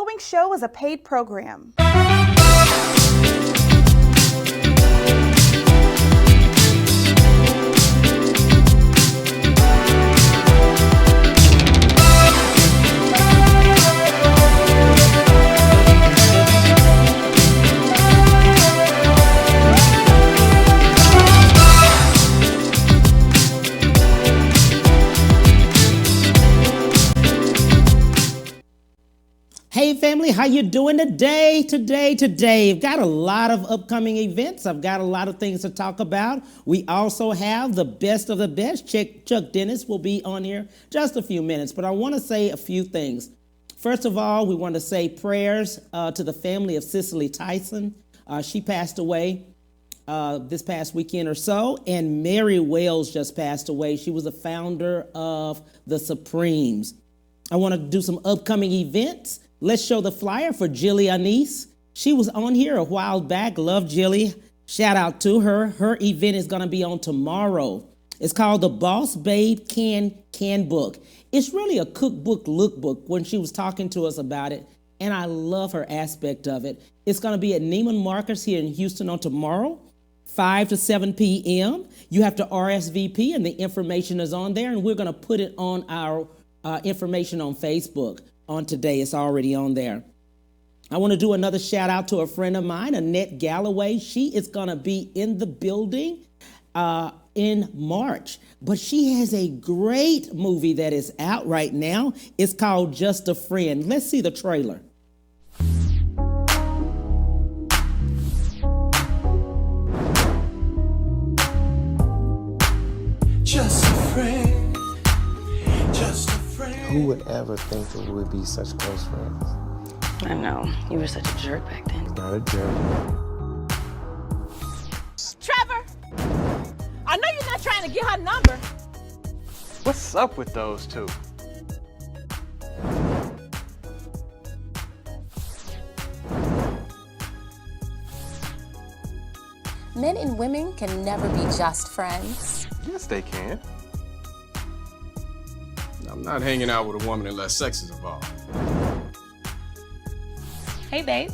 following show is a paid program. Hey family, how you doing today? I've got a lot of upcoming events. I've got a lot of things to talk about. We also have the best of the best. Chuck Dennis will be on here just a few minutes, but I want to say a few things. First of all, we want to say prayers to the family of Cicely Tyson. She passed away this past weekend or so, and Mary Wells just passed away. She was the founder of the Supremes. I want to do some upcoming events. Let's show the flyer for Jilly Anise. She was on here a while back. Love Jilly. Shout out to her. Her event is going to be on tomorrow. It's called the Boss Babe Can Book. It's really a cookbook lookbook when she was talking to us about it, and I love her aspect of it. It's going to be at Neiman Marcus here in Houston on tomorrow, 5 to 7 p.m. You have to RSVP, and the information is on there, and we're going to put it on our information on Facebook on today. It's already on there. I want to do another shout out to a friend of mine, Annette Galloway. She is going to be in the building in March, but she has a great movie that is out right now. It's called Just a Friend. Let's see the trailer. Just a friend. Who would ever think that we would be such close friends? I know. You were such a jerk back then. He's not a jerk. Trevor! I know you're not trying to get her number. What's up with those two? Men and women can never be just friends. Yes, they can. I'm not hanging out with a woman unless sex is involved. Hey, babe.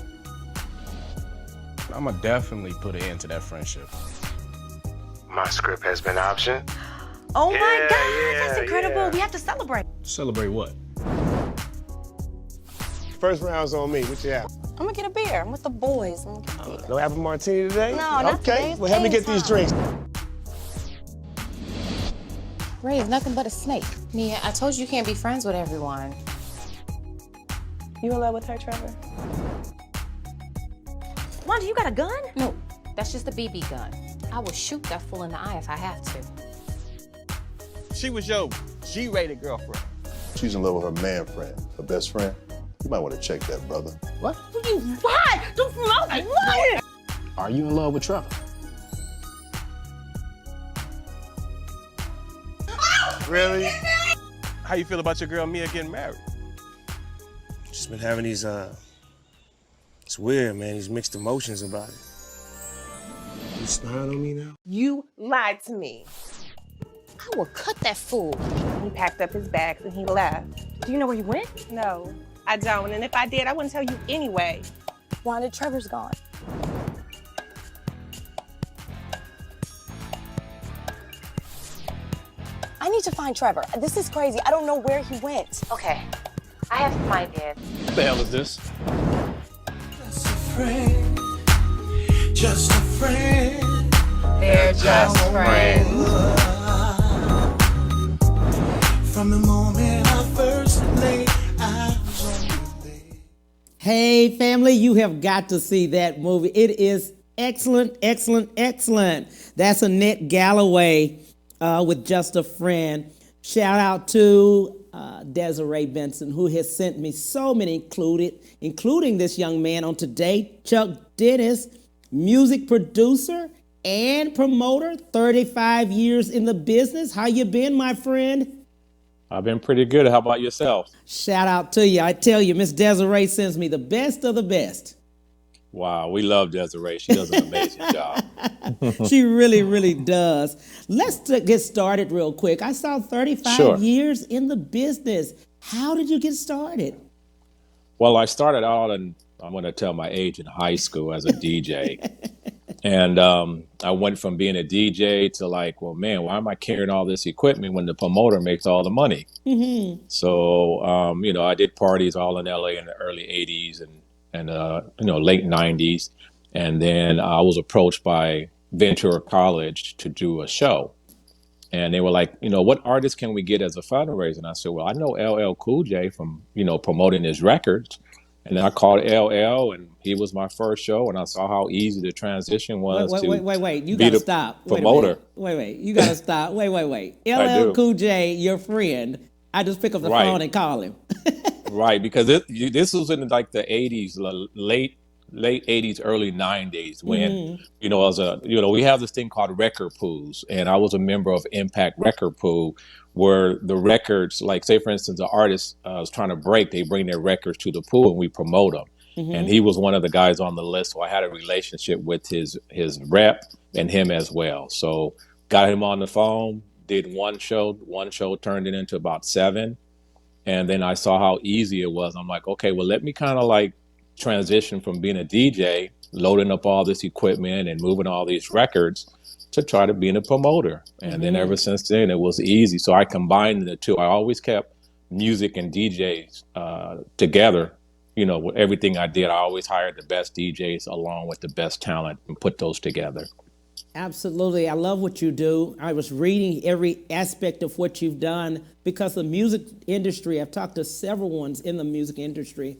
I'ma definitely put an end to that friendship. My script has been optioned. Oh my God, that's incredible. yeah. We have to celebrate. Celebrate what? First round's on me. What you have? I'm gonna get a beer. I'm with the boys. I'm gonna get a beer. No apple martini today? No, not okay. today. It's Well, help me game get these time. drinks. Ray is nothing but a snake. Mia, I told you can't be friends with everyone. You in love with her, Trevor? Wanda, you got a gun? No, that's just a BB gun. I will shoot that fool in the eye if I have to. She was your G-rated girlfriend. She's in love with her man friend, her best friend. You might want to check that, brother. What? You what? What? Are you in love with Trevor? Really? How you feel about your girl Mia getting married? Just been having these, it's weird, man, these mixed emotions about it. You smiling on me now? You lied to me. I will cut that fool. He packed up his bags and he left. Do you know where he went? No, I don't. And if I did, I wouldn't tell you anyway. Wanda, Trevor's gone. I need to find Trevor. This is crazy. I don't know where he went. Okay, I have some ideas. What the hell is this? Just a friend. Just a friend. They're just friends. From the moment I first laid eyes on you. Hey family, you have got to see that movie. It is excellent, excellent, excellent. That's Annette Galloway with Just a Friend. Shout out to Desiree Benson, who has sent me so many including this young man on today, Chuck Dennis, music producer and promoter, 35 years in the business. How you been, my friend? I've been pretty good. How about yourself? Shout out to you. I tell you, Miss Desiree sends me the best of the best. Wow, we love Desiree. She does an amazing job. She really, really does. Let's get started real quick. I saw 35 Sure. years in the business. How did you get started? Well, I started out in, I'm going to tell my age, in high school as a DJ. And I went from being a DJ to like, well, man, why am I carrying all this equipment when the promoter makes all the money? So, I did parties all in LA in the early 80s and late 90s. And then I was approached by Ventura College to do a show. And they were like, what artists can we get as a fundraiser? And I said, well, I know LL Cool J from, promoting his records. And then I called LL, and he was my first show, and I saw how easy the transition was Wait. You be gotta the stop. promoter. Wait. You gotta stop. Wait. I LL do. Cool J, your friend. I just pick up the Right. phone and call him. Right, because this was in like the 80s, late 80s, early 90s, when, we have this thing called record pools, and I was a member of Impact Record Pool, where the records, like say for instance, the artist is trying to break, they bring their records to the pool and we promote them. And he was one of the guys on the list, so I had a relationship with his rep and him as well. So got him on the phone, did one show turned it into about 7. And then I saw how easy it was. I'm like, okay, well, let me kind of like transition from being a DJ, loading up all this equipment and moving all these records, to try to being a promoter. And then ever since then, it was easy. So I combined the two. I always kept music and DJs together. With everything I did, I always hired the best DJs along with the best talent and put those together. Absolutely. I love what you do. I was reading every aspect of what you've done because the music industry, I've talked to several ones in the music industry,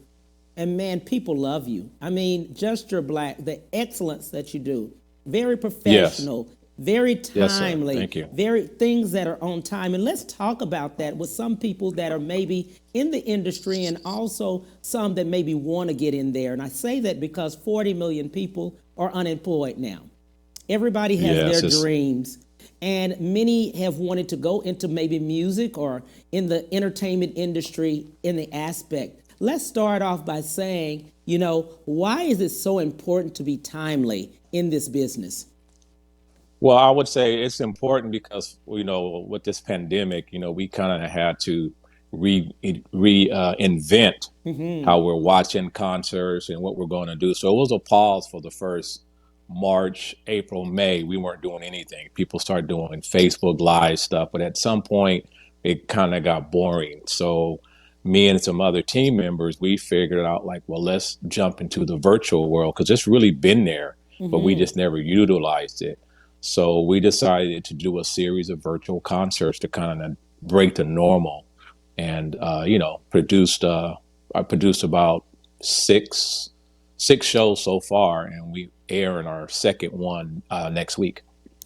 and man, people love you. I mean, just your the excellence that you do. Very professional, very timely, Yes, sir. Thank you. very things that are on time. And let's talk about that with some people that are maybe in the industry and also some that maybe want to get in there. And I say that because 40 million people are unemployed now. Everybody has Yes, their dreams, and many have wanted to go into maybe music or in the entertainment industry in the aspect. Let's start off by saying, why is it so important to be timely in this business? Well, I would say it's important because, with this pandemic, we kind of had to reinvent how we're watching concerts and what we're going to do. So it was a pause for the first March, April, May. We weren't doing anything. People started doing Facebook Live stuff, but at some point it kind of got boring. So me and some other team members, we figured out like, well, let's jump into the virtual world because it's really been there, but we just never utilized it. So we decided to do a series of virtual concerts to kind of break the normal, and I produced about six shows so far, and we air in our second one next week.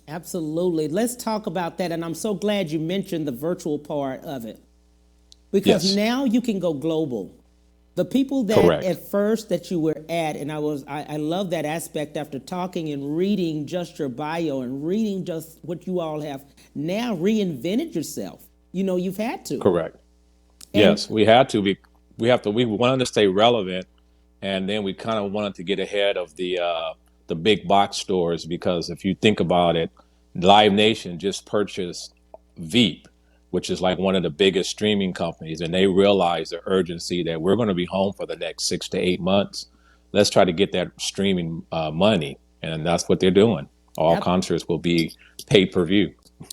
Absolutely. Let's talk about that. And I'm so glad you mentioned the virtual part of it, because now you can go global. The people that Correct. at first that you were at, and I love that aspect after talking and reading just your bio and reading just what you all have now reinvented yourself. You've had to. Correct. And- Yes, we had to. We wanted to stay relevant, and then we kind of wanted to get ahead of the big box stores, because if you think about it, Live Nation just purchased Veep, which is like one of the biggest streaming companies, and they realize the urgency that we're going to be home for the next 6 to 8 months. Let's try to get that streaming money, and that's what they're doing. All concerts will be pay-per-view.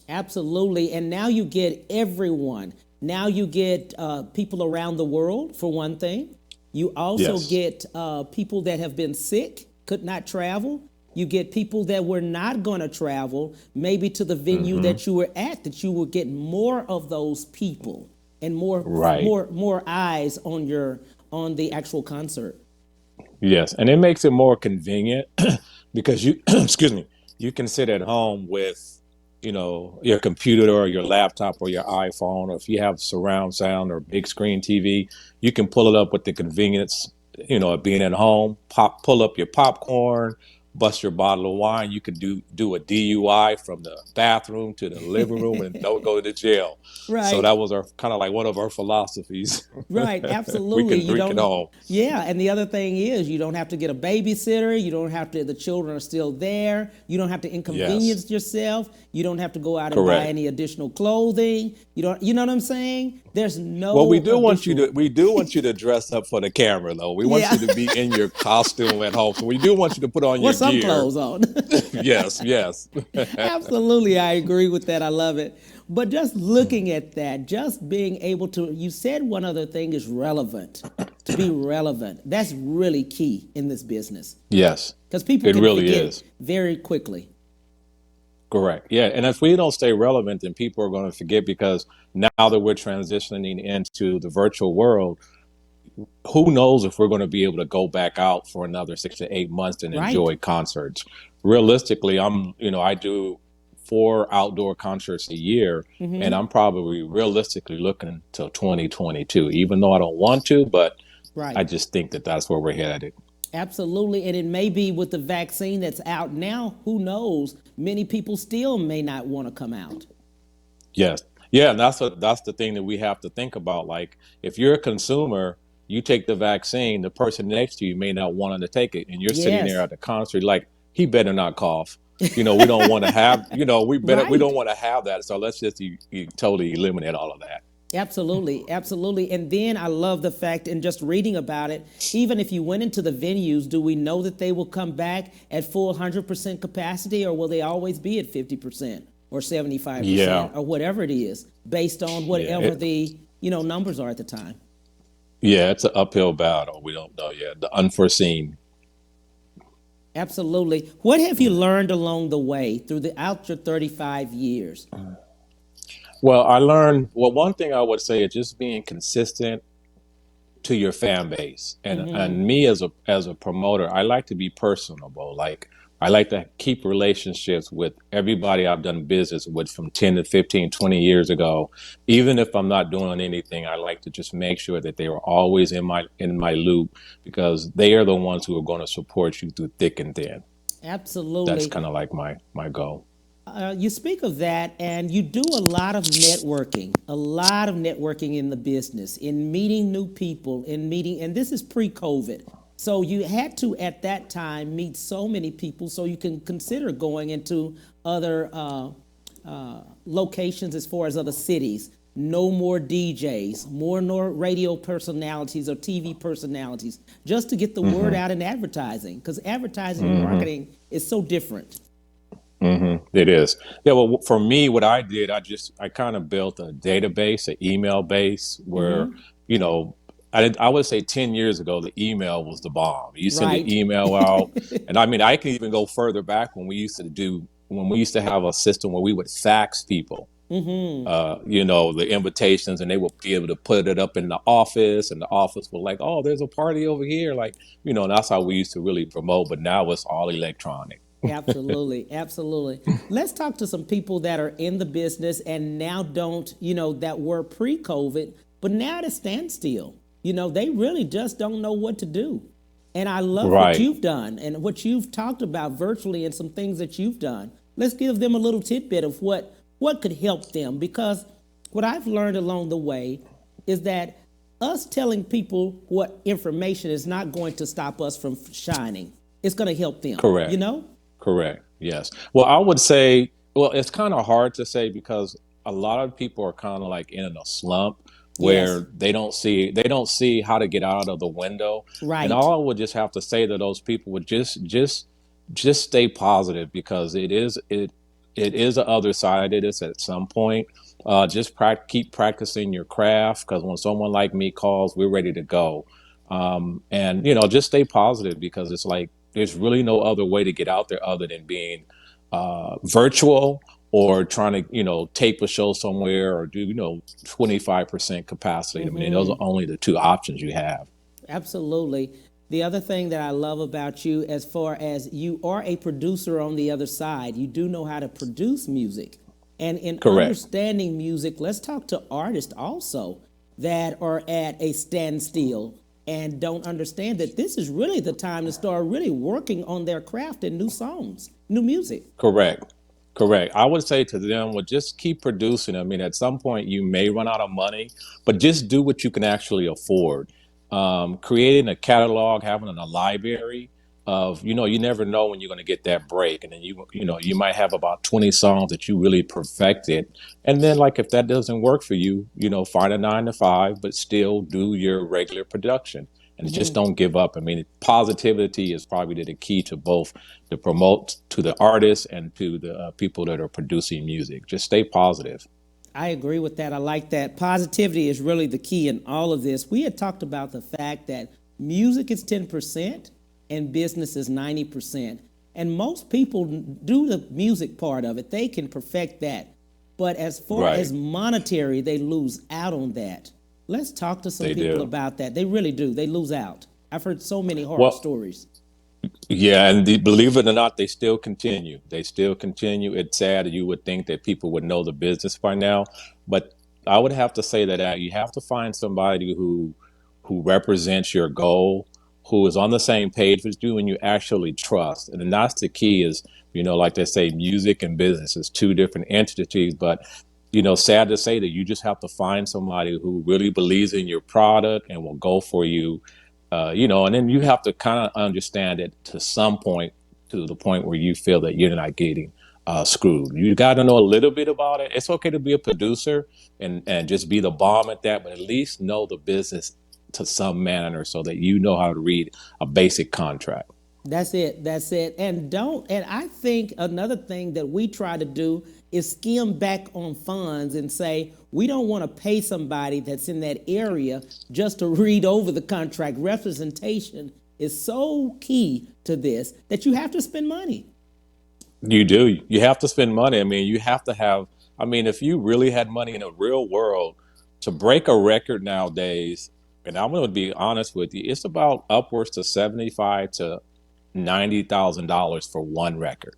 Absolutely. And now you get everyone. Now you get people around the world, for one thing. You also Yes. get people that have been sick, could not travel. You get people that were not going to travel, maybe to the venue that you were at, that you will get more of those people and more Right. more eyes on the actual concert. Yes, and it makes it more convenient because you, excuse me, you can sit at home with, your computer or your laptop or your iPhone, or if you have surround sound or big screen TV, you can pull it up with the convenience, of being at home, pull up your popcorn, bust your bottle of wine. You could do a DUI from the bathroom to the living room and don't go to jail. So Right. that was our kind of like one of our philosophies. Right, We absolutely. can You drink it don't, all. yeah, and the other thing is you don't have to get a babysitter. You don't have to, the children are still there. You don't have to inconvenience yourself. You don't have to go out and buy Correct. any additional clothing. You don't, you know what I'm saying? There's no Well, we do want you additional. to we do want you to dress up for the camera though. We want Yeah. you to be in your costume at home. So we do want you to put on your Put some gear. clothes on. Yes, yes. Absolutely, I agree with that. I love it. But just looking at that, just being able to, you said one other thing is relevant, to be relevant. That's really key in this business Yes. because people It can really forget is. very quickly. Correct. Yeah. And if we don't stay relevant, then people are going to forget because now that we're transitioning into the virtual world, who knows if we're going to be able to go back out for another 6 to 8 months and Right. enjoy concerts. Realistically, I do 4 outdoor concerts a year, and I'm probably realistically looking until 2022, even though I don't want to, but I Right. just think that that's where we're headed. Absolutely. And it may be with the vaccine that's out now, who knows? Many people still may not want to come out. Yes. Yeah, and that's the thing that we have to think about. Like, if you're a consumer, you take the vaccine, the person next to you may not want to take it, and you're sitting there Yes. at the concert like, he better not cough. We don't want to have, we Right. don't want to have that. So let's just totally eliminate all of that. Absolutely, absolutely. And then I love the fact, and just reading about it, even if you went into the venues, do we know that they will come back at full 100% capacity, or will they always be at 50% or 75% Yeah. or whatever it is, based on Yeah. whatever the numbers are at the time? Yeah, it's an uphill battle. We don't know yet. The unforeseen. Absolutely. What have you learned along the way throughout your 35 years? Well, one thing I would say is just being consistent to your fan base. And me as a promoter, I like to be personable. Like, I like to keep relationships with everybody I've done business with from 10 to 15, 20 years ago. Even if I'm not doing anything, I like to just make sure that they are always in my loop because they are the ones who are going to support you through thick and thin. That's Absolutely. kind of like my goal. You speak of that, and you do a lot of networking in the business, in meeting new people, and this is pre-COVID. So you had to, at that time, meet so many people so you can consider going into other locations as far as other cities. No more DJs, more radio personalities or TV personalities, just to get the word out in advertising, because advertising and marketing is so different. It is. Yeah. Well, for me, what I did, I kind of built a database, an email base where, I would say 10 years ago, the email was the bomb. You send Right. an email out. And I mean, I can even go further back when we used to have a system where we would fax people, the invitations, and they would be able to put it up in the office, and the office was like, oh, there's a party over here. Like, and that's how we used to really promote. But now it's all electronic. Absolutely, absolutely. Let's talk to some people that are in the business and now don't, that were pre-COVID, but now at a standstill. They really just don't know what to do. And I love what Right. you've done and what you've talked about virtually and some things that you've done. Let's give them a little tidbit of what could help them, because what I've learned along the way is that us telling people what information is not going to stop us from shining. It's going to help them. Correct. You know? Correct. Yes. Well, I would say, it's kind of hard to say because a lot of people are kind of like in a slump where Yes. they don't see how to get out of the window. Right. And all I would just have to say to those people would just stay positive because it is the other side of this at some point. Just keep practicing your craft because when someone like me calls, we're ready to go. And just stay positive because it's like there's really no other way to get out there other than being virtual or trying to tape a show somewhere or do 25% capacity. I mean, those are only the two options you have. Absolutely. The other thing that I love about you, as far as you are a producer on the other side, you do know how to produce music. And in Correct. understanding music, let's talk to artists also that are at a standstill. and don't understand that this is really the time to start really working on their craft and new songs, new music. Correct. Correct. I would say to them, well, just keep producing. I mean, at some point you may run out of money, but just do what you can actually afford. Creating a catalog, having a library of, you never know when you're going to get that break. And then you might have about 20 songs that you really perfected. And then like, if that doesn't work for you, find a 9 to 5, but still do your regular production. And just don't give up. I mean, positivity is probably the key to both the promote to the artists and to the people that are producing music. Just stay positive. I agree with that. I like that. Positivity is really the key in all of this. We had talked about the fact that music is 10% and business is 90%. And most people do the music part of it. They can perfect that. But as far as monetary, they lose out on that. Let's talk to some people about that. They really do. They lose out. I've heard so many horror stories. Yeah, and believe it or not, they still continue. They still continue. It's sad. You would think that people would know the business by now, but I would have to say that you have to find somebody who represents your goal, who is on the same page with you, and you actually trust. And then that's the key. Is like they say, music and business is two different entities, but sad to say that you just have to find somebody who really believes in your product and will go for you, and then you have to kind of understand it to some point, to the point where you feel that you're not getting screwed. You got to know a little bit about it. It's okay to be a producer and just be the bomb at that, but at least know the business to some manner so that you know how to read a basic contract. That's it. And I think another thing that we try to do is skim back on funds and say, we don't want to pay somebody that's in that area just to read over the contract. Representation is so key to this that you have to spend money. You do. You have to spend money. I mean, you have to have, if you really had money in the real world to break a record nowadays, and I'm going to be honest with you, it's about upwards to $75,000 to $90,000 for one record.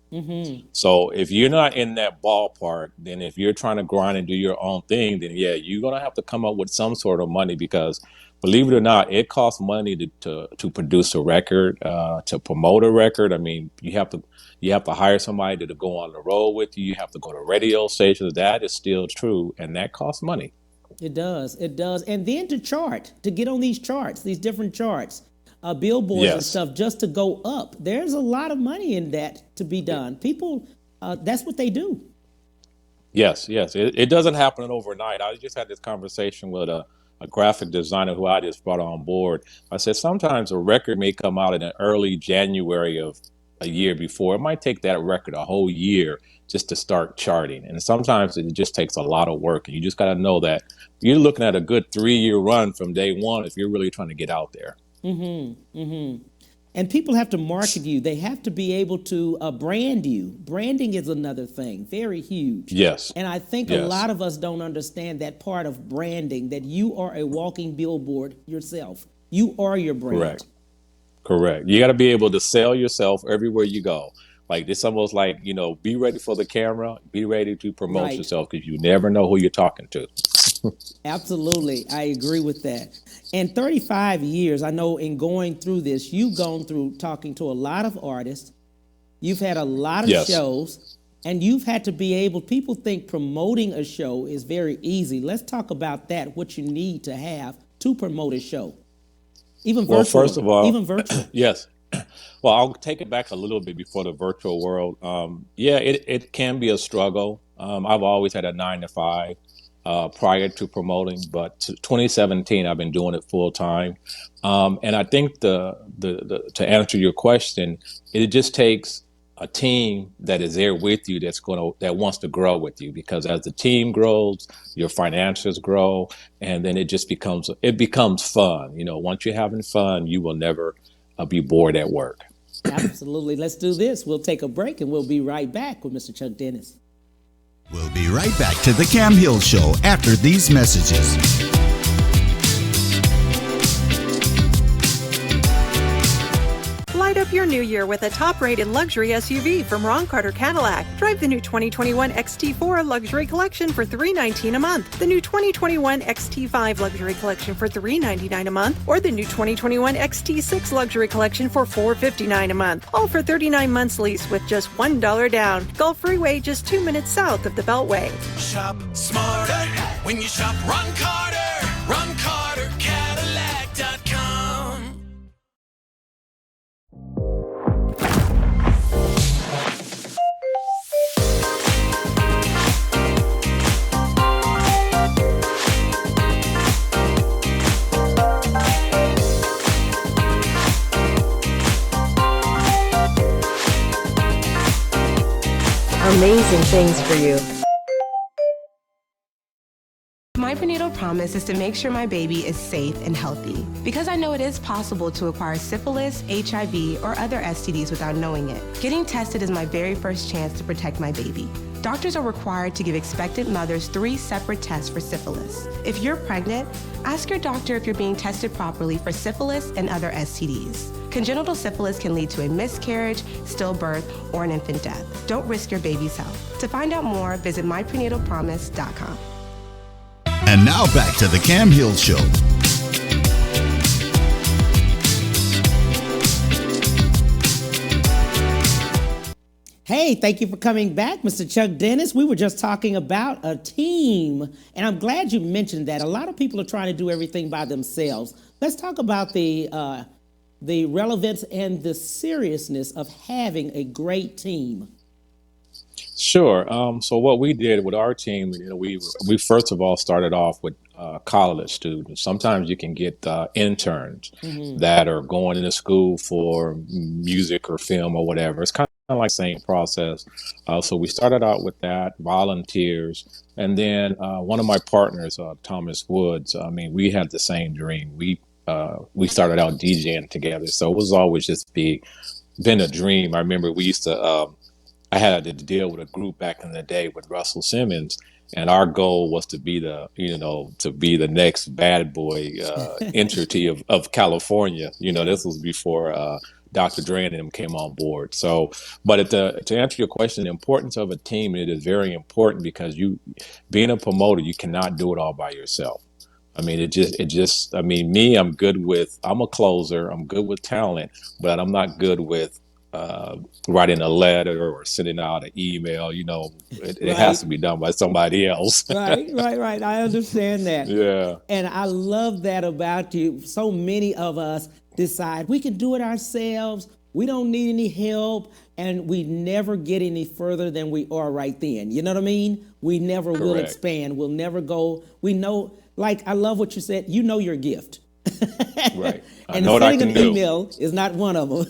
So if you're not in that ballpark, then if you're trying to grind and do your own thing, then you're going to have to come up with some sort of money, because believe it or not, it costs money to produce a record, to promote a record. I mean, you have to hire somebody to go on the road with you. You have to go to radio stations. That is still true, and that costs money. It does. And then to get on these charts, these different charts, billboards and stuff, just to go up. There's a lot of money in that to be done. People, that's what they do. Yes. It doesn't happen overnight. I just had this conversation with a graphic designer who I just brought on board. I said, sometimes a record may come out in the early January of a year before. It might take that record a whole year just to start charting. And sometimes it just takes a lot of work. And you just got to know that you're looking at a good 3-year run from day one if you're really trying to get out there. And people have to market you. They have to be able to brand you. Branding is another thing, very huge. Yes. And I think a lot of us don't understand that part of branding, that you are a walking billboard yourself. You are your brand. Correct. You got to be able to sell yourself everywhere you go. Like, it's almost like, be ready for the camera, be ready to promote yourself, because you never know who you're talking to. Absolutely. I agree with that. And 35 years, I know in going through this, you've gone through talking to a lot of artists. You've had a lot of shows, and you've had to be able, people think promoting a show is very easy. Let's talk about that, what you need to have to promote a show. Even virtual. Well, first of all, even virtual. Yes. Well, I'll take it back a little bit before the virtual world. It can be a struggle. I've always had a 9 to 5 prior to promoting, but 2017 I've been doing it full time. And I think to answer your question, it just takes a team that is there with you that wants to grow with you, because as the team grows, your financials grow, and then it just becomes fun. Once you're having fun, you will never be bored at work. Absolutely. Let's do this. We'll take a break and we'll be right back with Mr. Chuck Dennis. We'll be right back to the Cam Hill Show after these messages. Flight up your new year with a top-rated luxury SUV from Ron Carter Cadillac. Drive the new 2021 XT4 Luxury Collection for $319 a month, the new 2021 XT5 Luxury Collection for $399 a month, or the new 2021 XT6 Luxury Collection for $459 a month. All for 39 months lease with just $1 down. Gulf Freeway, just 2 minutes south of the Beltway. Shop smarter when you shop Ron Carter. RonCarterCadillac.com. Amazing things for you. My prenatal promise is to make sure my baby is safe and healthy, because I know it is possible to acquire syphilis, HIV, or other STDs without knowing it. Getting tested is my very first chance to protect my baby. Doctors are required to give expectant mothers 3 separate tests for syphilis. If you're pregnant, ask your doctor if you're being tested properly for syphilis and other STDs. Congenital syphilis can lead to a miscarriage, stillbirth, or an infant death. Don't risk your baby's health. To find out more, visit myprenatalpromise.com. And now back to the Cam Hill Show. Hey, thank you for coming back, Mr. Chuck Dennis. We were just talking about a team, and I'm glad you mentioned that. A lot of people are trying to do everything by themselves. Let's talk about the relevance and the seriousness of having a great team. Sure. So what we did with our team, we first of all started off with college students. Sometimes you can get interns that are going into school for music or film or whatever. It's kind of like the same process. So we started out with that, volunteers, and then one of my partners, Thomas Woods. I mean, we had the same dream. We started out DJing together, so it was always just been a dream. I remember we used to. I had to deal with a group back in the day with Russell Simmons, and our goal was to be the next bad boy entity of California. This was before Dr. Dre and them came on board. So, but to answer your question, the importance of a team, it is very important, because being a promoter, you cannot do it all by yourself. I mean, I'm a closer, I'm good with talent, but I'm not good with writing a letter or sending out an email. It has to be done by somebody else. Right. I understand that. Yeah. And I love that about you. So many of us decide we can do it ourselves. We don't need any help. And we never get any further than we are right then. You know what I mean? We never will expand. We'll never go. We know, I love what you said. You know your gift. Right. And sending an email is not one of them.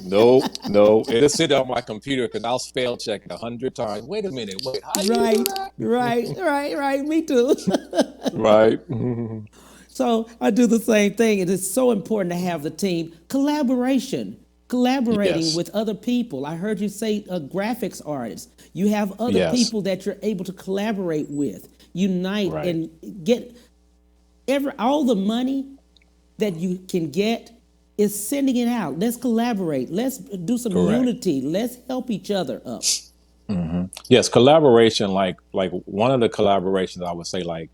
No. It'll sit on my computer because I'll spell check it 100 times. Wait a minute. How do you do that? Right. Me too. Right. So I do the same thing. It is so important to have the team. Collaborating with other people. I heard you say a graphics artist. You have other people that you're able to collaborate with, unite, and get all the money that you can get is sending it out. Let's collaborate. Let's do some unity. Let's help each other up. Mm-hmm. Yes, collaboration. Like one of the collaborations, I would say, like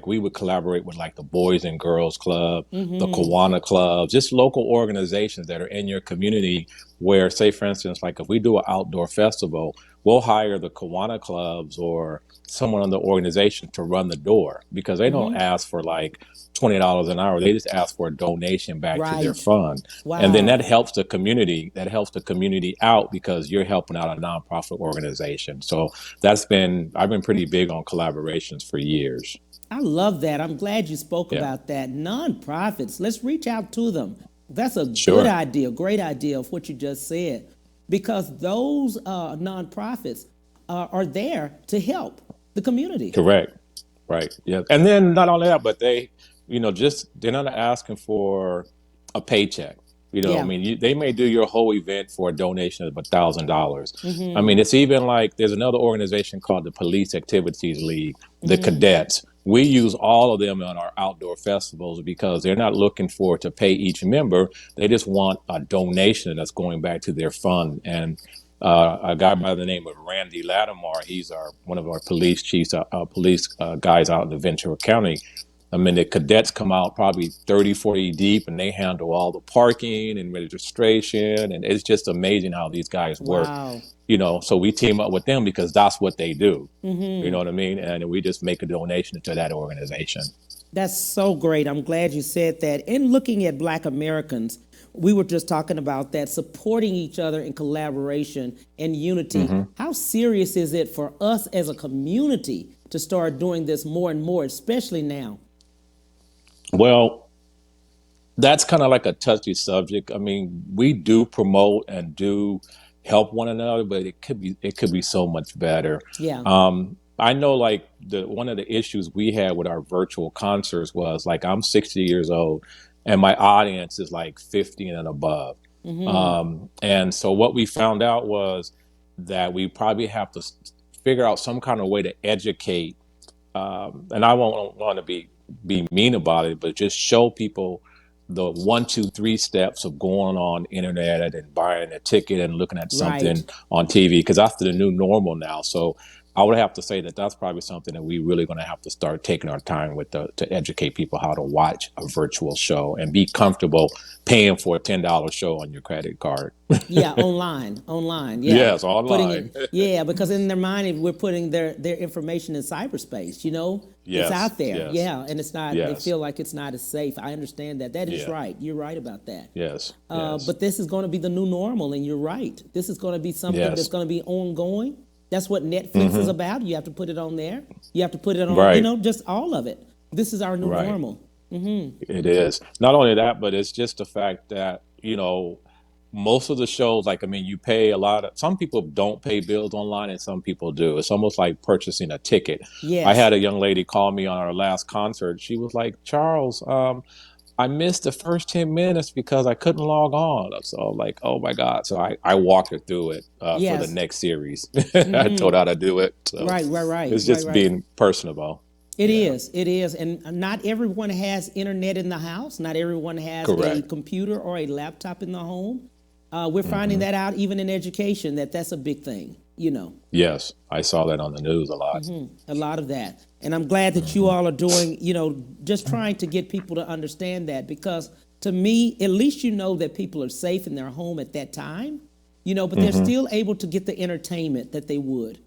we would collaborate with the Boys and Girls Club, the Kiwanis Club, just local organizations that are in your community. Where, say, for instance, if we do an outdoor festival, we'll hire the Kiwanis clubs or someone on the organization to run the door, because they don't ask for $20 an hour. They just ask for a donation back to their fund. Wow. And then that helps the community. That helps the community out, because you're helping out a nonprofit organization. So I've been pretty big on collaborations for years. I love that. I'm glad you spoke about that. Nonprofits, let's reach out to them. That's a good idea, great idea of what you just said, because those nonprofits are there to help the community. Correct. Right. Yeah. And then not only that, but they, they're not asking for a paycheck. I mean, they may do your whole event for a donation of $1,000. I mean, it's even there's another organization called the Police Activities League, the cadets. we use all of them on our outdoor festivals because they're not looking for to pay each member. They just want a donation that's going back to their fund. And a guy by the name of Randy Lattimore, he's one of our police chiefs, police guys out in the Ventura County. I mean, the cadets come out probably 30, 40 deep, and they handle all the parking and registration. And it's just amazing how these guys work. Wow. You know, so we team up with them because that's what they do. Mm-hmm. You know what I mean? And we just make a donation to that organization. That's so great. I'm glad you said that. In looking at Black Americans, we were just talking about that, supporting each other in collaboration and unity. Mm-hmm. How serious is it for us as a community to start doing this more and more, especially now? Well, that's kind of like a touchy subject. I mean, we do promote and do help one another, but it could be so much better. Yeah. I know like one of the issues we had with our virtual concerts was like I'm 60 years old and my audience is like 50 and above. Mm-hmm. And so what we found out was that we probably have to figure out some kind of way to educate. And I won't want to be mean about it, but just show people the 1, 2, 3 steps of going on internet and buying a ticket and looking at something on TV, because that's the new normal now. So I would have to say that that's probably something that we really going to have to start taking our time with to educate people how to watch a virtual show and be comfortable paying for a $10 show on your credit card. Yeah, online. Yeah. Yes, online. Yeah, because in their mind, we're putting their information in cyberspace, you know? Yes, it's out there. yes. Yeah, and it's not, they Yes. feel like it's not as safe. I understand that. That is Yeah. right. You're right about that. Yes. Yes. But this is going to be the new normal, and you're right. This is going to be something Yes. that's going to be ongoing. That's what Netflix is about. You have to put it on there. You have to put it on, Right. you know, just all of it. This is our new Right. normal. It is. Not only that, but it's just the fact that, you know, most of the shows, like, I mean, you pay a lot of, some people don't pay bills online and some people do. It's almost like purchasing a ticket. Yes. I had a young lady call me on our last concert. She was like, Charles, I missed the first 10 minutes because I couldn't log on. So I was like, oh my God. So I walked her through it for Yes. the next series. I told her how to do it. So Right. it's just right. being personable. It is. And not everyone has internet in the house. Not everyone has a Correct. computer or a laptop in the home. We're finding that out even in education, that's a big thing, you know. Yes. I saw that on the news a lot. A lot of that. And I'm glad that you all are doing, you know, just trying to get people to understand that, because to me, at least you know that people are safe in their home at that time, you know, but they're still able to get the entertainment that they would.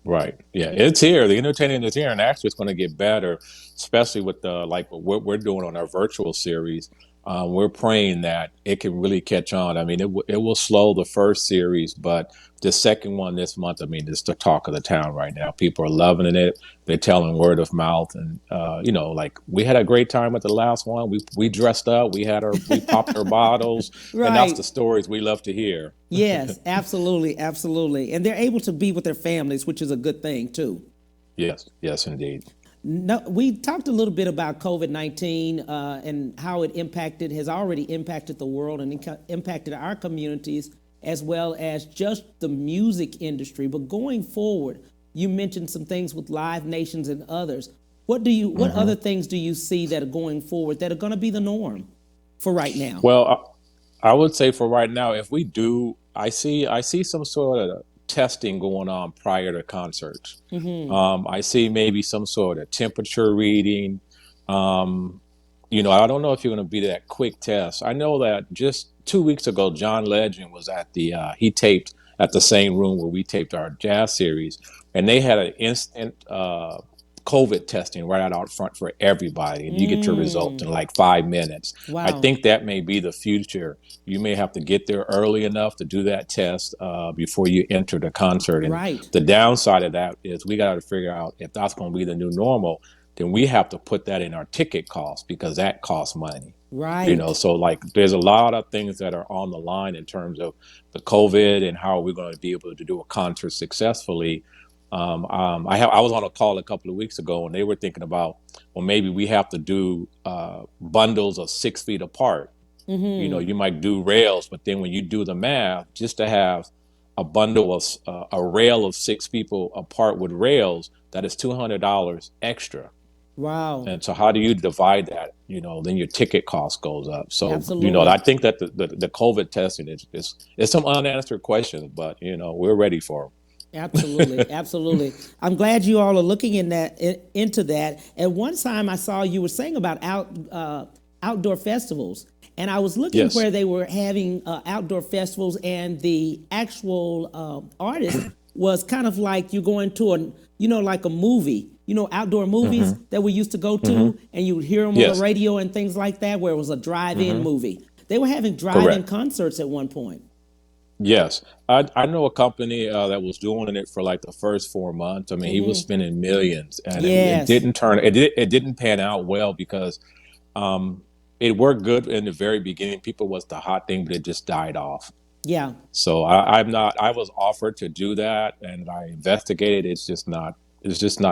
Right. Yeah, it's here. The entertainment is here, and actually, it's going to get better, especially with like what we're doing on our virtual series. We're praying that it can really catch on. I mean, it will slow the first series, but the second one this month, I mean, it's the talk of the town right now. People are loving it. They're telling word of mouth, and you know, like we had a great time with the last one. We dressed up. We popped our bottles, and Right. that's the stories we love to hear. Yes, absolutely. And they're able to be with their families, which is a good thing too. Yes. Yes, indeed. No, we talked a little bit about COVID-19 and how it has already impacted the world and impacted our communities, as well as just the music industry. But going forward, you mentioned some things with Live Nations and others. What other things do you see that are going forward that are going to be the norm for right now? Well, I would say for right now, if we do, I see some sort of testing going on prior to concerts. I see maybe some sort of temperature reading. You know, I don't know if you're going to be that quick test. I know that just 2 weeks ago, John Legend was at he taped at the same room where we taped our jazz series, and they had an instant COVID testing right out front for everybody, and you get your result in like 5 minutes. Wow. I think that may be the future. You may have to get there early enough to do that test before you enter the concert. And Right. the downside of that is we got to figure out if that's going to be the new normal, then we have to put that in our ticket cost, because that costs money. Right. You know, so like there's a lot of things that are on the line in terms of the COVID and how we're going to be able to do a concert successfully. I was on a call a couple of weeks ago, and they were thinking about, well, maybe we have to do bundles of 6 feet apart. You know, you might do rails, but then when you do the math, just to have a bundle of a rail of 6 people apart with rails, that is $200 extra. Wow. And so how do you divide that? Then your ticket cost goes up. So, Absolutely. I think that the COVID testing is some unanswered questions, but, we're ready for them. Absolutely, absolutely. I'm glad you all are looking into that. At one time, I saw you were saying about outdoor festivals, and I was looking Yes. where they were having outdoor festivals, and the actual artist was kind of like you're going to like a movie. Outdoor movies that we used to go to, and you would hear them on Yes. the radio and things like that, where it was a drive-in movie. They were having drive-in Correct. concerts at one point. Yes, I know a company that was doing it for like the first 4 months. I mean, he was spending millions, and it Yes. didn't pan out well because it worked good in the very beginning. People was the hot thing, but it just died off. Yeah. So I was offered to do that, and I investigated. It's just not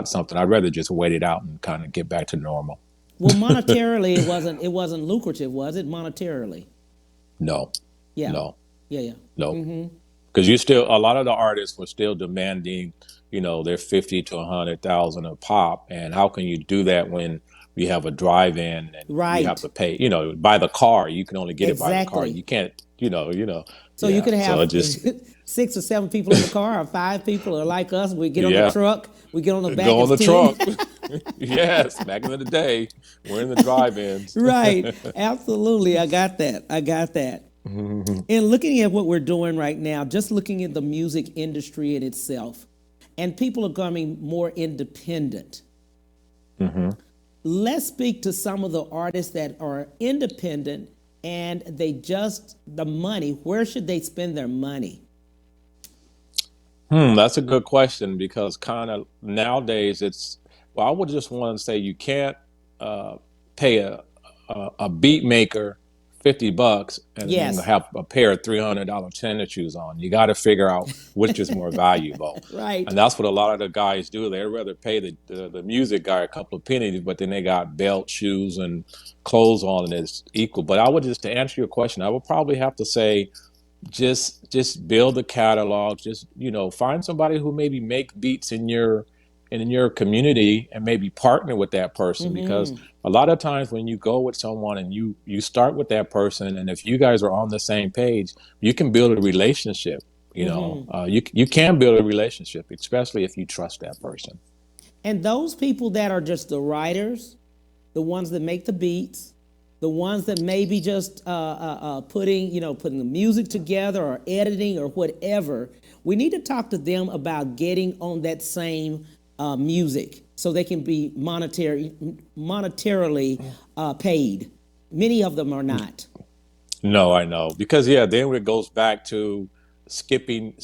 something. I'd rather just wait it out and kind of get back to normal. Well, monetarily, it wasn't lucrative, was it? Monetarily, No, yeah, no, yeah. no. Because a lot of the artists were still demanding, their 50 to 100,000 a pop, and how can you do that when you have a drive-in and Right. you have to pay, by the car? You can only get it by the car. Exactly. You can't, So you yeah. could So have it just 6 or 7 people in the car, or 5 people, or like us. We get on Yeah. the truck, we get on the back. go on of the 10. trunk. Yes, back in the day, we're in the drive-ins. Right, absolutely. I got that. And looking at what we're doing right now, just looking at the music industry in itself, and people are becoming more independent. Let's speak to some of the artists that are independent and the money. Where should they spend their money? That's a good question because kind of nowadays I would just want to say you can't pay a beat maker $50 and Yes. then have a pair of $300 tennis shoes on. You got to figure out which is more valuable. Right. And that's what a lot of the guys do. They'd rather pay the music guy a couple of pennies, but then they got belt, shoes, and clothes on, and it's equal. But I would to answer your question, I would probably have to say just build a catalog. Just find somebody who maybe make beats in your community and maybe partner with that person, because a lot of times when you go with someone and you start with that person, and if you guys are on the same page, you can build a relationship. You can build a relationship, especially if you trust that person. And those people that are just the writers, the ones that make the beats, the ones that maybe just putting the music together or editing or whatever, we need to talk to them about getting on that same music so they can be monetarily paid. Many of them are not. No, I know, because then it goes back to skipping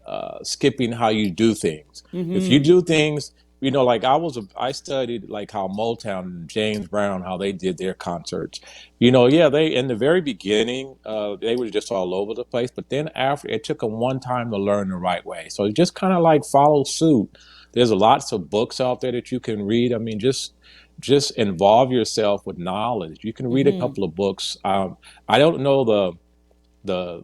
how you do things. If you do things, like I studied like how Motown and James Brown, how they did their concerts. They in the very beginning, they were just all over the place, but then after it took them one time to learn the right way. So just kind of like follow suit. There's lots of books out there that you can read. I mean, just involve yourself with knowledge. You can read a couple of books. I don't know the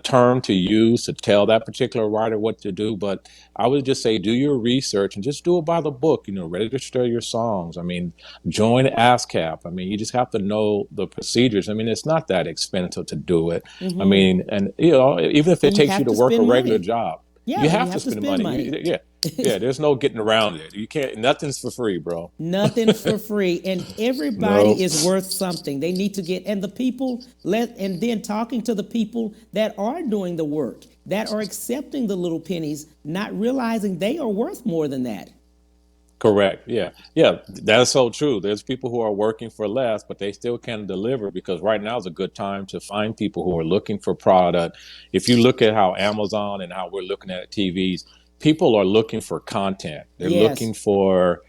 term to use to tell that particular writer what to do, but I would just say do your research and just do it by the book. Register your songs. I mean, join ASCAP. I mean, you just have to know the procedures. I mean, it's not that expensive to do it. I mean, and even if it takes you to work a regular job, Yeah, you have to spend money. Yeah, there's no getting around it. You can't. Nothing's for free, bro. Nothing's for free, and everybody is worth something. They need to get, and the people and then talking to the people that are doing the work, that are accepting the little pennies, not realizing they are worth more than that. Correct. Yeah, that's so true. There's people who are working for less, but they still can deliver, because right now is a good time to find people who are looking for product. If you look at how Amazon and how we're looking at TVs, people are looking for content. They're looking for,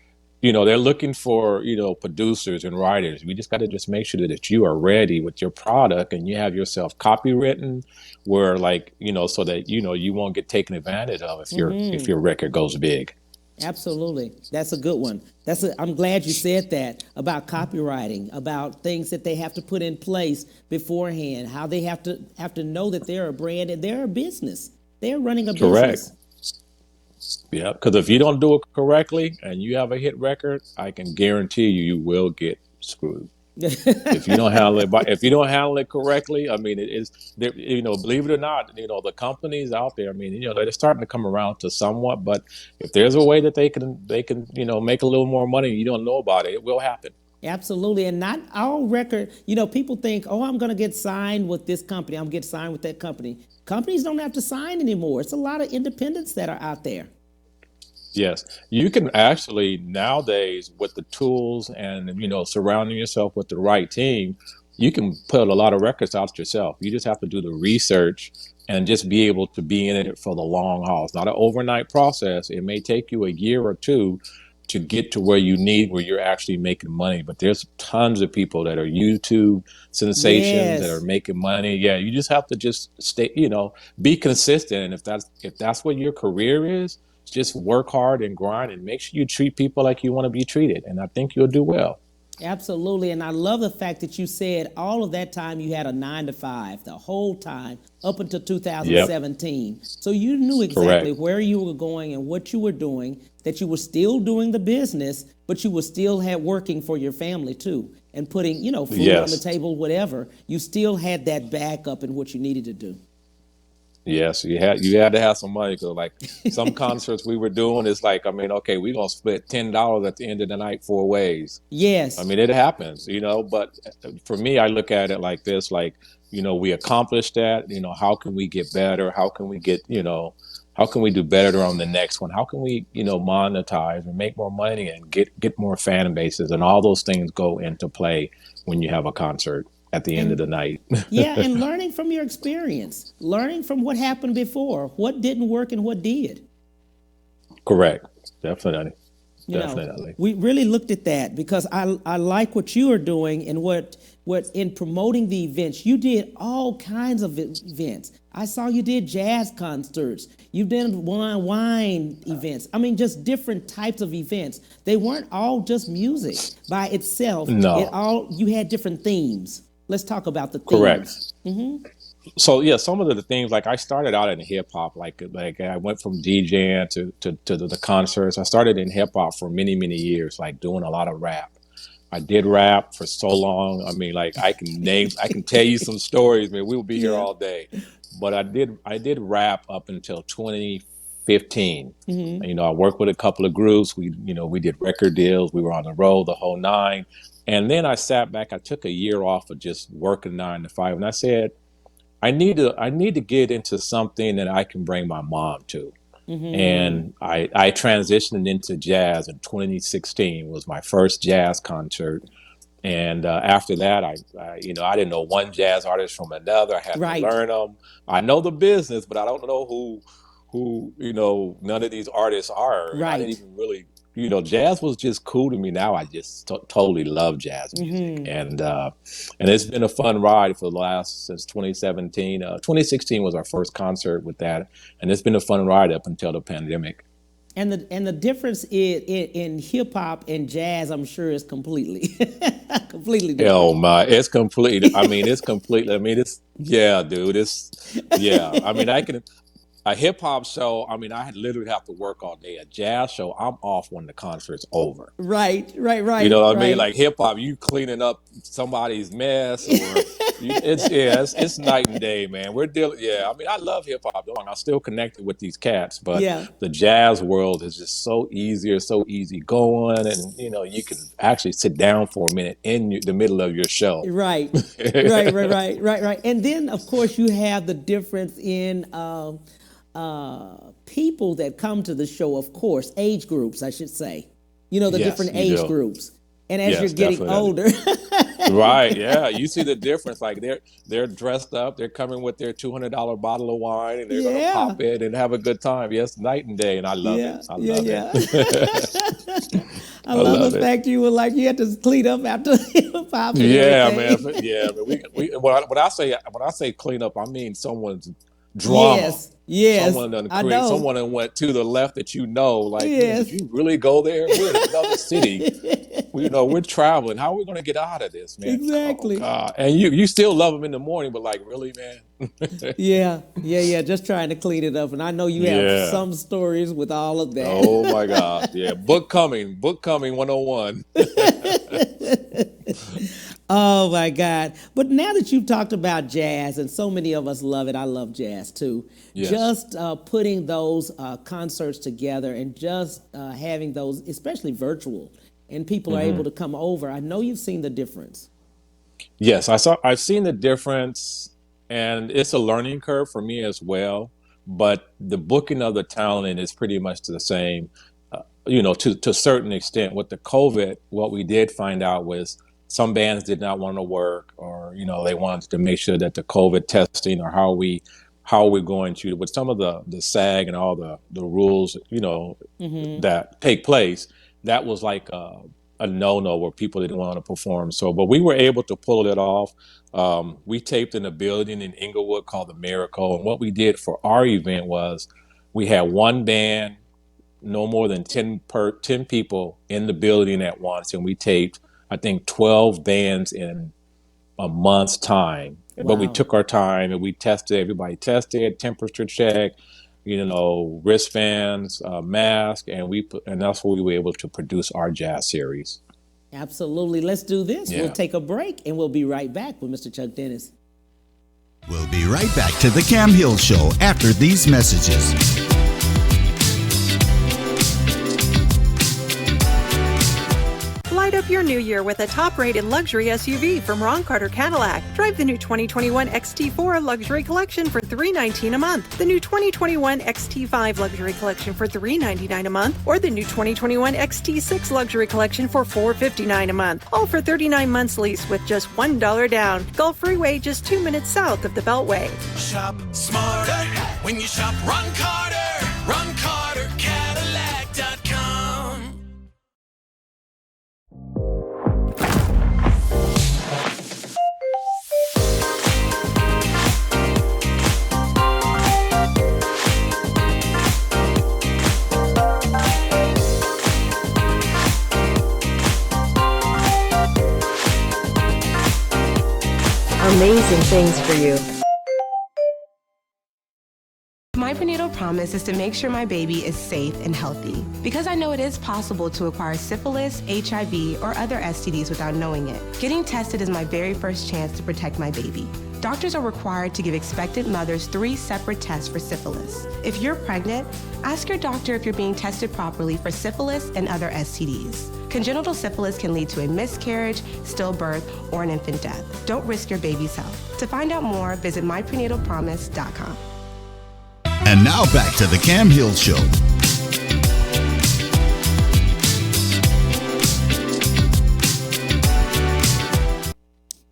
producers and writers. We just got to just make sure that you are ready with your product and you have yourself copywritten, where so that you won't get taken advantage of if your record goes big. Absolutely. That's a good one. I'm glad you said that about copywriting, about things that they have to put in place beforehand, how they have to know that they're a brand and they're a business. They're running a business. Correct. Yeah, because if you don't do it correctly and you have a hit record, I can guarantee you will get screwed. If you don't handle it, if you don't handle it correctly, I mean, it is there. You know, believe it or not, you know, the companies out there. I mean, you know, they're starting to come around to somewhat. But if there's a way that they can, you know, make a little more money, and you don't know about it, it will happen. Absolutely. And not all record, you know, people think, oh, I'm going to get signed with this company. I'm going to get signed with that company. Companies don't have to sign anymore. It's a lot of independents that are out there. Yes, you can actually nowadays with the tools and, you know, surrounding yourself with the right team, you can put a lot of records out yourself. You just have to do the research and just be able to be in it for the long haul. It's not an overnight process. It may take you a year or two to get to where you're actually making money. But there's tons of people that are YouTube sensations that are making money. Yeah, you just have to just stay, you know, be consistent. And if that's what your career is, just work hard and grind and make sure you treat people like you want to be treated. And I think you'll do well. Absolutely. And I love the fact that you said all of that time you had a 9 to 5, the whole time up until 2017. Yep. So you knew exactly where you were going and what you were doing, that you were still doing the business, but you were still working for your family too, and putting, you know, food on the table, whatever. You still had that backup in what you needed to do. Yes, you had to have some money, because like some concerts we were doing, it's like, I mean, okay, we're gonna split $10 at the end of the night 4 ways. Yes. I mean, it happens, you know, but for me, I look at it like this, like, you know, we accomplished that, you know, how can we get better? How can we get, you know, how can we do better on the next one? How can we, you know, monetize and make more money and get more fan bases? And all those things go into play when you have a concert at the end of the night. Yeah, and learning from your experience, learning from what happened before, what didn't work and what did. Correct. Definitely. You know, we really looked at that because I like what you are doing and what in promoting the events. You did all kinds of events. I saw you did jazz concerts. You did wine events. I mean, just different types of events. They weren't all just music by itself. No. You had different themes. Let's talk about the themes. Correct. Mm-hmm. So yeah, some of the themes, like I started out in hip hop, like I went from DJing to the concerts. I started in hip hop for many years, like doing a lot of rap. I did rap for so long. I mean, like I can tell you some stories, man. We'll be here all day. But I did rap up until 2015. Mm-hmm. You know, I worked with a couple of groups. We did record deals. We were on the road the whole nine. And then I sat back. I took a year off of just working 9 to 5, and I said, I need to get into something that I can bring my mom to. Mm-hmm. And I transitioned into jazz in 2016. Was my first jazz concert. And after that, I didn't know one jazz artist from another. I had to learn them. I know the business, but I don't know who none of these artists are. Right. I didn't even really, jazz was just cool to me. Now I just totally love jazz music. Mm-hmm. And it's been a fun ride since 2017. 2016 was our first concert with that. And it's been a fun ride up until the pandemic. And the difference in hip hop and jazz, I'm sure, is completely different. Oh my, it's complete. I mean, it's completely. I mean, dude. I mean, a hip hop show. I mean, I literally have to work all day. A jazz show, I'm off when the concert's over. Right. You know what I mean? Like hip hop, you cleaning up somebody's mess, or it's night and day, man. We're dealing. Yeah, I mean, I love hip hop. I'm still connected with these cats, but the jazz world is just so easy going, and you can actually sit down for a minute in the middle of your show. Right. And then, of course, you have the difference in people that come to the show, of course, age groups, I should say. Different age groups. And as you're getting older. Right, yeah. You see the difference. Like they're dressed up, they're coming with their $200 bottle of wine, and they're gonna pop in and have a good time. Yes, night and day, and I love it. I love it. I love the fact you were like you had to clean up after hip hop. Yeah, man. Yeah, man. When I say clean up, I mean someone's drama. Yes, Someone done I create. know. Someone done went to the left that you know. Like, man, Yes. did you really go there? We're in another city. We're traveling. How are we going to get out of this, man? Exactly. Oh God! And you still love them in the morning, but like, really, man? Yeah. Just trying to clean it up, and I know you have Yeah. some stories with all of that. Oh my God! Yeah, book coming 101. Oh my God. But now that you've talked about jazz, and so many of us love it, I love jazz too. Yes. Just putting those concerts together and just having those, especially virtual, and people are able to come over. I know you've seen the difference. Yes, I've seen the difference, and it's a learning curve for me as well. But the booking of the talent is pretty much the same, to a certain extent. With the COVID, what we did find out was some bands did not want to work, or they wanted to make sure that the COVID testing, or how we're going to, with some of the SAG and all the rules, that take place. That was like a no-no, where people didn't want to perform. So, but we were able to pull it off. We taped in a building in Inglewood called the Miracle, and what we did for our event was we had one band, no more than 10 people in the building at once, and we taped, I think, 12 bands in a month's time. But we Wow. took our time and we tested. Everybody tested, temperature check, wristbands, mask, and that's what we were able to produce our jazz series. Absolutely. Let's do this. Yeah. We'll take a break, and we'll be right back with Mr. Chuck Dennis. We'll be right back to the Cam Hill Show after these messages. Light up your new year with a top-rated luxury SUV from Ron Carter Cadillac. Drive the new 2021 XT4 Luxury Collection for $319 a month, the new 2021 XT5 Luxury Collection for $399 a month, or the new 2021 XT6 Luxury Collection for $459 a month. All for 39 months lease with just $1 down. Gulf Freeway, just 2 minutes south of the Beltway. Shop smarter when you shop Ron Carter. RonCarterCadillac.com. Amazing things for you. My prenatal promise is to make sure my baby is safe and healthy, because I know it is possible to acquire syphilis, HIV, or other STDs without knowing it. Getting tested is my very first chance to protect my baby. Doctors are required to give expectant mothers 3 separate tests for syphilis. If you're pregnant, ask your doctor if you're being tested properly for syphilis and other STDs. Congenital syphilis can lead to a miscarriage, stillbirth, or an infant death. Don't risk your baby's health. To find out more, visit myprenatalpromise.com. And now back to the Cam Hill Show.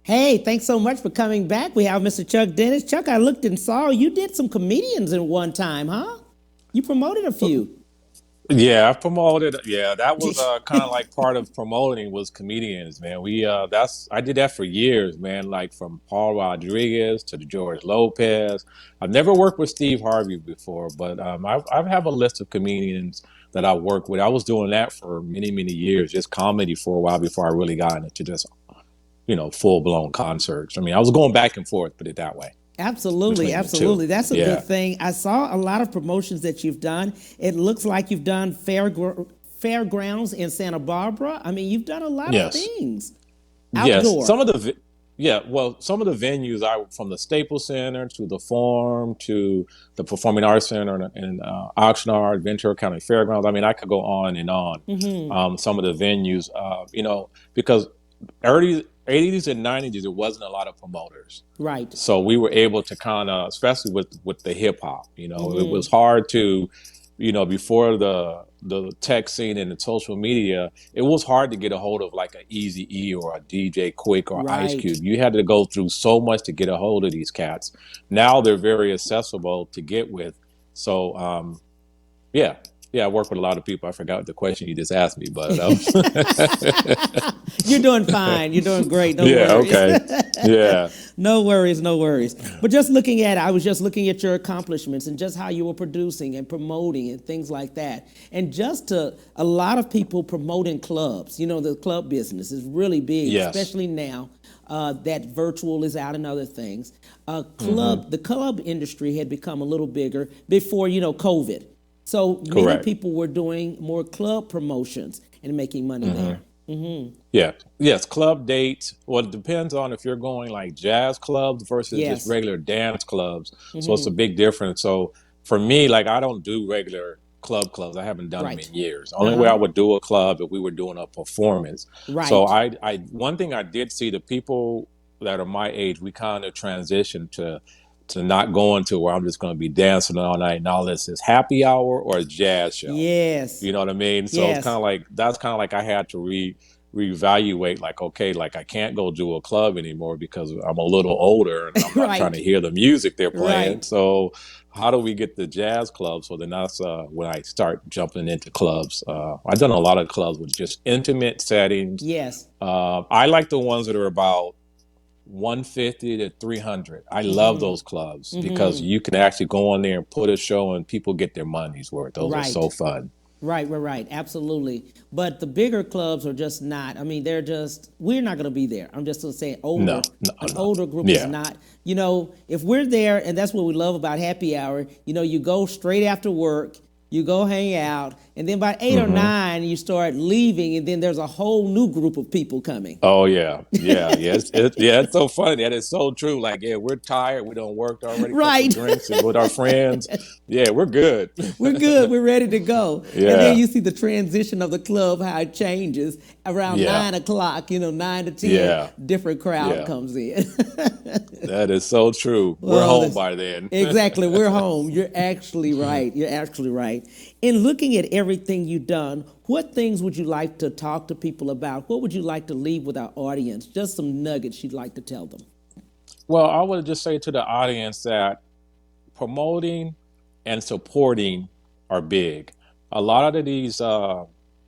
Hey, thanks so much for coming back. We have Mr. Chuck Dennis. Chuck, I looked and saw you did some comedians in one time, huh? You promoted a few. Yeah, I promoted. Yeah, that was kind of like part of promoting was comedians, man. I did that for years, man. Like from Paul Rodriguez to George Lopez. I've never worked with Steve Harvey before, but I have a list of comedians that I work with. I was doing that for many, many years, just comedy for a while before I really got into just full blown concerts. I mean, I was going back and forth, put it that way. Absolutely. That's a Yeah. good thing. I saw a lot of promotions that you've done. It looks like you've done fairgrounds in Santa Barbara. I mean, you've done a lot of things. Outdoor. Yes, some of the venues, from the Staples Center to the Forum to the Performing Arts Center in Oxnard, Ventura County Fairgrounds. I mean, I could go on and on. Some of the venues, because early 80s and 90s, there wasn't a lot of promoters. Right. So we were able to kind of, especially with the hip hop, it was hard to, before the tech scene and the social media, it was hard to get a hold of like an Eazy-E or a DJ Quick or Ice Cube. You had to go through so much to get a hold of these cats. Now they're very accessible to get with. So, Yeah, I work with a lot of people. I forgot the question you just asked me, but You're doing fine. You're doing great. No yeah, worries. okay, yeah. No worries, no worries. But I was just looking at your accomplishments and just how you were producing and promoting and things like that. And a lot of people promoting clubs. The club business is really big, Yes. especially now that virtual is out and other things. Mm-hmm. The club industry had become a little bigger before, COVID. So many Correct. people were doing more club promotions and making money there. Mm-hmm. Yeah. Yes. Club dates. Well, it depends on if you're going like jazz clubs versus Yes. just regular dance clubs. So Mm-hmm. it's a big difference. So for me, like I don't do regular clubs. I haven't done them Right. in years. Only way I would do a club if we were doing a performance. Right. So I one thing I did see, the people that are my age, we kind of transitioned to not going to where I'm just going to be dancing all night and all this is happy hour or a jazz show. Yes. You know what I mean? So Yes. it's kind of like that's kind of like I had to reevaluate. Like, okay, like I can't go do a club anymore because I'm a little older and I'm not Right. trying to hear the music they're playing. Right. So how do we get the jazz club? So then that's when I start jumping into clubs. I've done a lot of clubs with just intimate settings. Yes. I like the ones that are about 150 to 300. I love those clubs because you can actually go on there and put a show and people get their money's worth. Those are Right. so fun. Right. Absolutely. But the bigger clubs are just not. I mean, we're not going to be there. I'm just going to say No. an older group Yeah. is not. If we're there, and that's what we love about happy hour, you go straight after work, you go hang out, and then by 8 or 9, you start leaving, and then there's a whole new group of people coming. Oh yeah. It's so funny. That is so true. Like, yeah, we're tired. We don't work already. Right. Some drinks and with our friends. Yeah, we're good. We're good. We're ready to go. Yeah. And then you see the transition of the club, how it changes around Yeah. 9 o'clock, 9 to 10, Yeah. different crowd Yeah. comes in. That is so true. We're Well, home that's- by then. Exactly. We're home. You're actually right. In looking at everything you've done, what things would you like to talk to people about? What would you like to leave with our audience? Just some nuggets you'd like to tell them. Well, I would just say to the audience that promoting and supporting are big. A lot of these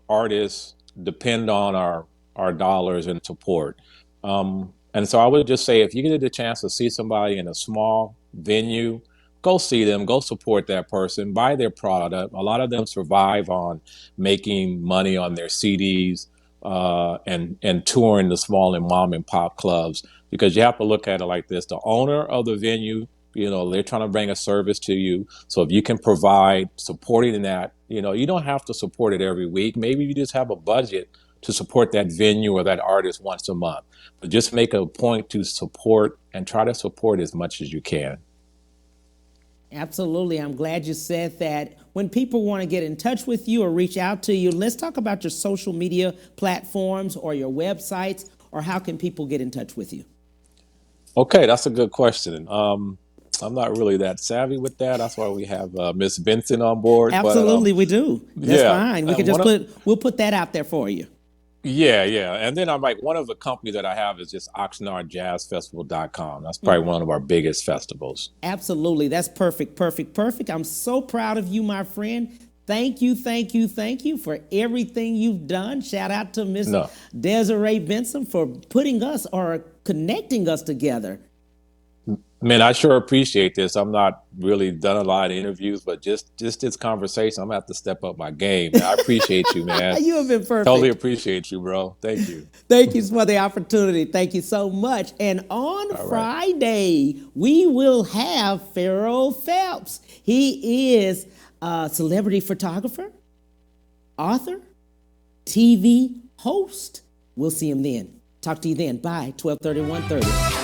artists depend on our dollars and support. And so I would just say if you get the chance to see somebody in a small venue, go see them, go support that person, buy their product. A lot of them survive on making money on their CDs and touring the small and mom and pop clubs, because you have to look at it like this. The owner of the venue, they're trying to bring a service to you. So if you can provide supporting in that, you don't have to support it every week. Maybe you just have a budget to support that venue or that artist once a month. But just make a point to support and try to support as much as you can. Absolutely. I'm glad you said that. When people want to get in touch with you or reach out to you, let's talk about your social media platforms or your websites, or how can people get in touch with you? Okay, that's a good question. I'm not really that savvy with that. That's why we have Miss Benson on board. Absolutely, we do. That's yeah, fine. We can just we'll put that out there for you. Yeah. And then I'm like, one of the companies that I have is just OxnardJazzFestival.com. That's probably one of our biggest festivals. Absolutely. That's perfect. I'm so proud of you, my friend. Thank you for everything you've done. Shout out to Miss Desiree Benson for putting us or connecting us together. Man, I sure appreciate this. I'm not really done a lot of interviews, but just this conversation, I'm gonna have to step up my game. I appreciate you, man. You have been perfect. Totally appreciate you, bro. Thank you. Thank you for the opportunity. Thank you so much. And on Friday, we will have Pharaoh Phelps. He is a celebrity photographer, author, TV host. We'll see him then. Talk to you then. Bye. 12:30, 1:30.